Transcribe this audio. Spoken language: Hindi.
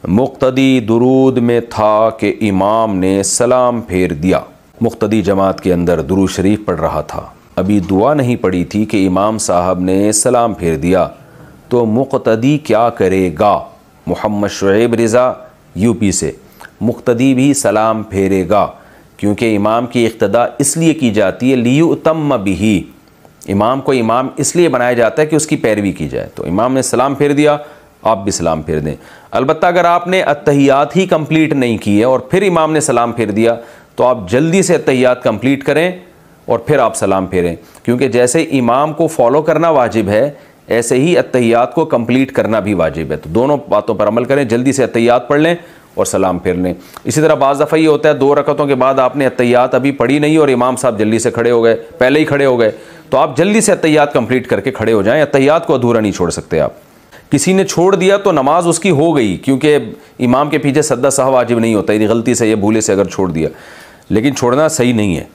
मुक्तदी दुरूद में था कि इमाम ने सलाम फेर दिया। मुक्तदी जमात के अंदर दुरूद शरीफ पढ़ रहा था, अभी दुआ नहीं पड़ी थी कि इमाम साहब ने सलाम फेर दिया, तो मुक्तदी क्या करेगा? मोहम्मद शुएब रिज़ा यूपी से, मुक्तदी भी सलाम फेरेगा, क्योंकि इमाम की इक़्तिदा इसलिए की जाती है लियुतम्म बिही, इमाम को इमाम इसलिए बनाया जाता है कि उसकी पैरवी की जाए। तो इमाम ने सलाम फेर दिया, आप भी सलाम फेर दें। अलबत्ता अगर आपने अत्तहियात ही कंप्लीट नहीं की है और फिर इमाम ने सलाम फेर दिया, तो आप जल्दी से अत्तहियात कंप्लीट करें और फिर आप सलाम फेरें, क्योंकि जैसे इमाम को फॉलो करना वाजिब है, ऐसे ही अत्तहियात को कंप्लीट करना भी वाजिब है। तो दोनों बातों पर अमल करें, जल्दी से अत्तहियात पढ़ लें और सलाम फेर लें। इसी तरह बाज़ दफ़ा ये होता है 2 रकअतों के बाद आपने अत्तहियात अभी पढ़ी नहीं और इमाम साहब जल्दी से खड़े हो गए, पहले ही खड़े हो गए, तो आप जल्दी से अत्तहियात कंप्लीट करके खड़े हो जाएं। अत्तहियात को अधूरा नहीं छोड़ सकते आप। किसी ने छोड़ दिया तो नमाज उसकी हो गई, क्योंकि इमाम के पीछे सद्दा साहब वाजिब नहीं होता, यदि गलती से या भूले से अगर छोड़ दिया, लेकिन छोड़ना सही नहीं है।